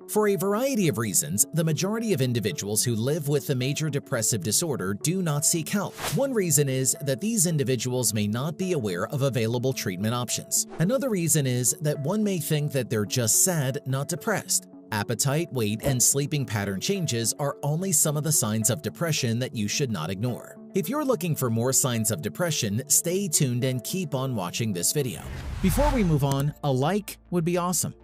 For a variety of reasons, the majority of individuals who live with the major depressive disorder do not seek help. One reason is that these individuals may not be aware of available treatment options. Another reason is that one may think that they're just sad, not depressed. Appetite, weight, and sleeping pattern changes are only some of the signs of depression that you should not ignore. If you're looking for more signs of depression, stay tuned and keep on watching this video. Before we move on, a like would be awesome.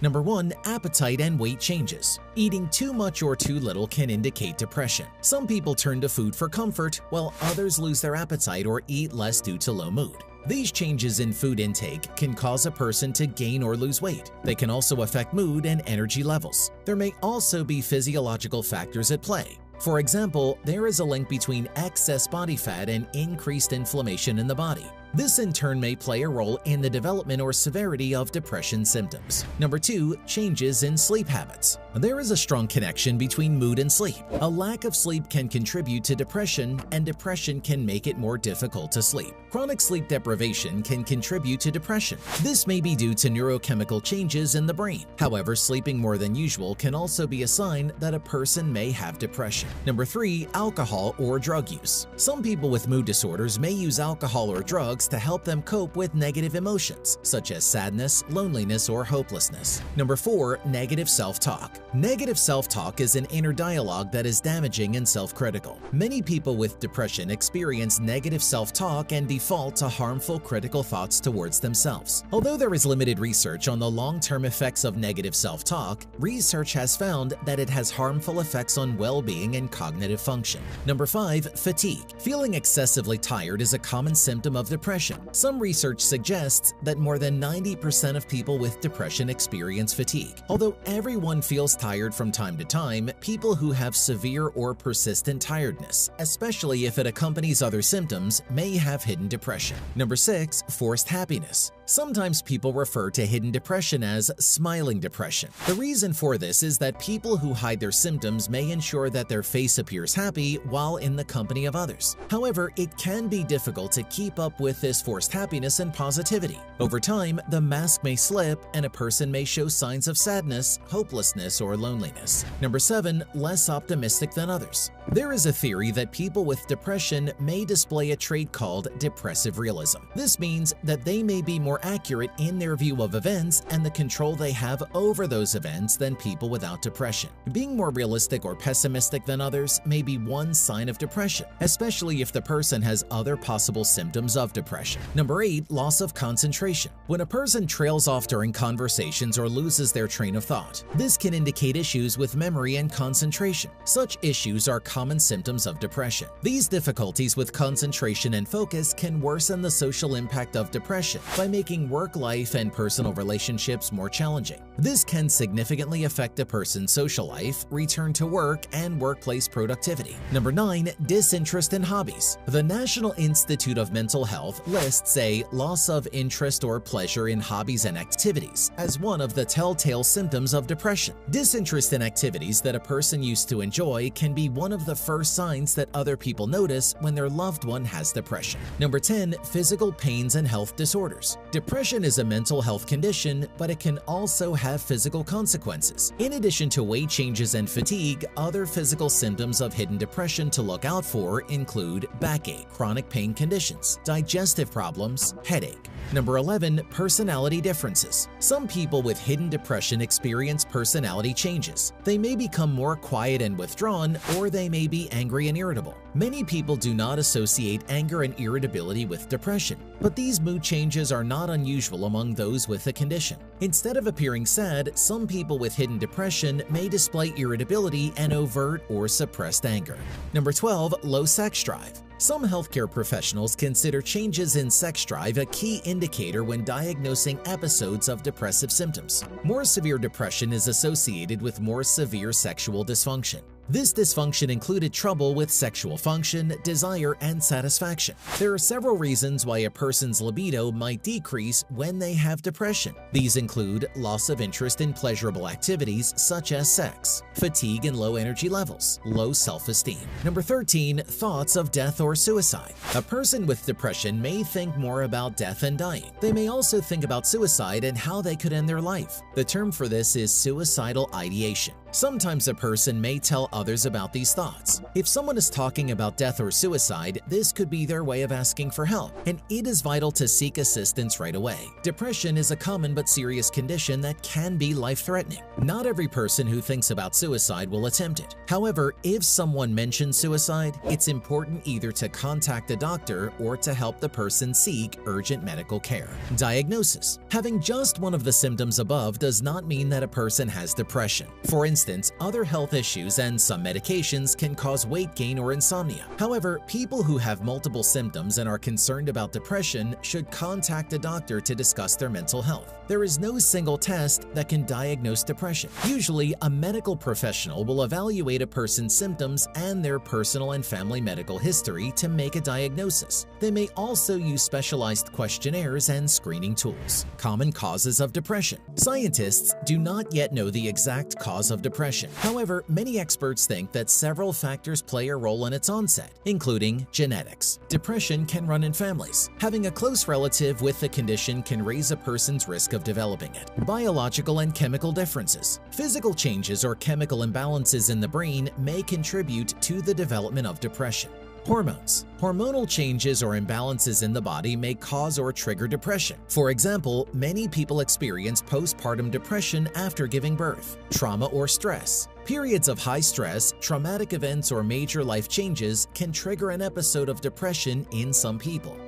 Number 1. Appetite and weight changes. Eating too much or too little can indicate depression. Some people turn to food for comfort, while others lose their appetite or eat less due to low mood. These changes in food intake can cause a person to gain or lose weight. They can also affect mood and energy levels. There may also be physiological factors at play. For example, there is a link between excess body fat and increased inflammation in the body. This in turn may play a role in the development or severity of depression symptoms. Number 2. Changes in sleep habits. There is a strong connection between mood and sleep. A lack of sleep can contribute to depression, and depression can make it more difficult to sleep. Chronic sleep deprivation can contribute to depression. This may be due to neurochemical changes in the brain. However, sleeping more than usual can also be a sign that a person may have depression. Number 3. Alcohol or drug use. Some people with mood disorders may use alcohol or drugs to help them cope with negative emotions, such as sadness, loneliness, or hopelessness. Number 4. Negative self-talk. Negative self-talk is an inner dialogue that is damaging and self-critical. Many people with depression experience negative self-talk and default to harmful critical thoughts towards themselves. Although there is limited research on the long-term effects of negative self-talk, research has found that it has harmful effects on well-being and cognitive function. Number 5. Fatigue. Feeling excessively tired is a common symptom of depression. Some research suggests that more than 90% of people with depression experience fatigue. Although everyone feels tired from time to time, people who have severe or persistent tiredness, especially if it accompanies other symptoms, may have hidden depression. Number 6. Forced happiness. Sometimes people refer to hidden depression as smiling depression. The reason for this is that people who hide their symptoms may ensure that their face appears happy while in the company of others. However, it can be difficult to keep up with this forced happiness and positivity. Over time, the mask may slip and a person may show signs of sadness, hopelessness, or loneliness. Number 7. Less optimistic than others. There is a theory that people with depression may display a trait called depressive realism. This means that they may be more accurate in their view of events and the control they have over those events than people without depression. Being more realistic or pessimistic than others may be one sign of depression, especially if the person has other possible symptoms of depression. Number 8. Loss of concentration. When a person trails off during conversations or loses their train of thought, this can indicate issues with memory and concentration. Such issues are common symptoms of depression. These difficulties with concentration and focus can worsen the social impact of depression by making work life and personal relationships more challenging. This can significantly affect a person's social life, return to work, and workplace productivity. Number 9. Disinterest in hobbies. The National Institute of Mental Health lists a loss of interest or pleasure in hobbies and activities as one of the telltale symptoms of depression. Disinterest in activities that a person used to enjoy can be one of the first signs that other people notice when their loved one has depression. Number 10. Physical pains and health disorders. Depression is a mental health condition, but it can also have physical consequences. In addition to weight changes and fatigue, other physical symptoms of hidden depression to look out for include backache, chronic pain conditions, digestive problems, headache. Number 11. Personality differences. Some people with hidden depression experience personality changes. They may become more quiet and withdrawn, or they may be angry and irritable. Many people do not associate anger and irritability with depression, but these mood changes are not unusual among those with the condition. Instead of appearing sad, some people with hidden depression may display irritability and overt or suppressed anger. Number 12. Low sex drive. Some healthcare professionals consider changes in sex drive a key indicator when diagnosing episodes of depressive symptoms. More severe depression is associated with more severe sexual dysfunction. This dysfunction included trouble with sexual function, desire, and satisfaction. There are several reasons why a person's libido might decrease when they have depression. These include loss of interest in pleasurable activities such as sex, fatigue and low energy levels, low self-esteem. Number 13, thoughts of death or suicide. A person with depression may think more about death and dying. They may also think about suicide and how they could end their life. The term for this is suicidal ideation. Sometimes a person may tell others about these thoughts. If someone is talking about death or suicide, this could be their way of asking for help, and it is vital to seek assistance right away. Depression is a common but serious condition that can be life-threatening. Not every person who thinks about suicide will attempt it. However, if someone mentions suicide, it's important either to contact a doctor or to help the person seek urgent medical care. Diagnosis. Having just one of the symptoms above does not mean that a person has depression. For instance, other health issues and some medications can cause weight gain or insomnia. However, people who have multiple symptoms and are concerned about depression should contact a doctor to discuss their mental health. There is no single test that can diagnose depression. Usually, a medical professional will evaluate a person's symptoms and their personal and family medical history to make a diagnosis. They may also use specialized questionnaires and screening tools. Common causes of depression. Scientists do not yet know the exact cause of depression. However, many experts think that several factors play a role in its onset, including genetics. Depression can run in families. Having a close relative with the condition can raise a person's risk of developing it. Biological and chemical differences. Physical changes or chemical imbalances in the brain may contribute to the development of depression. Hormones. Hormonal changes or imbalances in the body may cause or trigger depression. For example, many people experience postpartum depression after giving birth. Trauma or stress. Periods of high stress, traumatic events, or major life changes can trigger an episode of depression in some people.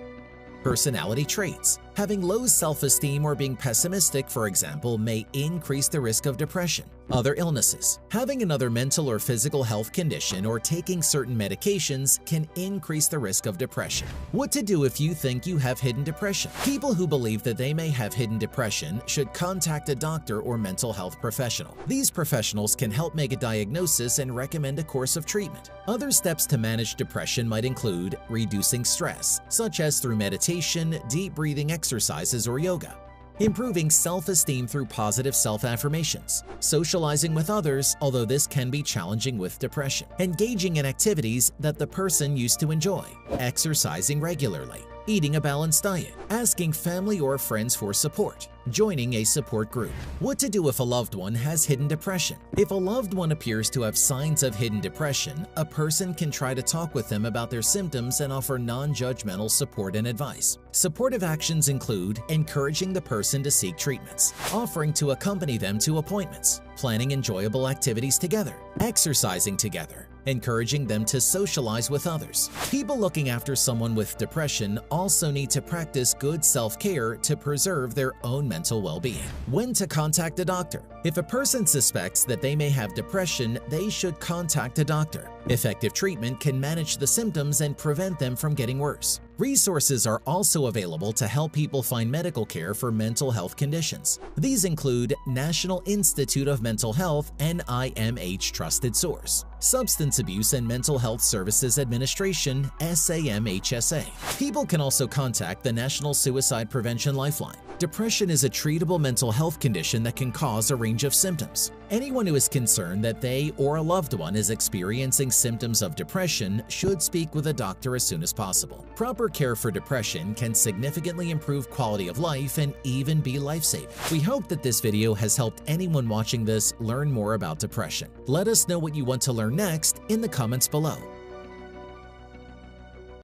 Personality traits. Having low self-esteem or being pessimistic, for example, may increase the risk of depression. Other illnesses. Having another mental or physical health condition or taking certain medications can increase the risk of depression. What to do if you think you have hidden depression? People who believe that they may have hidden depression should contact a doctor or mental health professional. These professionals can help make a diagnosis and recommend a course of treatment. Other steps to manage depression might include reducing stress, such as through meditation, deep breathing exercises, or yoga. Improving self-esteem through positive self-affirmations. Socializing with others, although this can be challenging with depression. Engaging in activities that the person used to enjoy. Exercising regularly. Eating a balanced diet. Asking family or friends for support. Joining a support group. What to do if a loved one has hidden depression? If a loved one appears to have signs of hidden depression, a person can try to talk with them about their symptoms and offer non-judgmental support and advice. Supportive actions include encouraging the person to seek treatments, offering to accompany them to appointments, planning enjoyable activities together, exercising together, encouraging them to socialize with others. People looking after someone with depression also need to practice good self-care to preserve their own mental well-being. When to contact a doctor? If a person suspects that they may have depression, they should contact a doctor. Effective treatment can manage the symptoms and prevent them from getting worse. Resources are also available to help people find medical care for mental health conditions. These include National Institute of Mental Health (NIMH) Trusted Source, Substance Abuse and Mental Health Services Administration (SAMHSA). People can also contact the National Suicide Prevention Lifeline. Depression is a treatable mental health condition that can cause a range of symptoms. Anyone who is concerned that they or a loved one is experiencing symptoms of depression should speak with a doctor as soon as possible. Proper care for depression can significantly improve quality of life and even be life-saving. We hope that this video has helped anyone watching this learn more about depression. Let us know what you want to learn next in the comments below.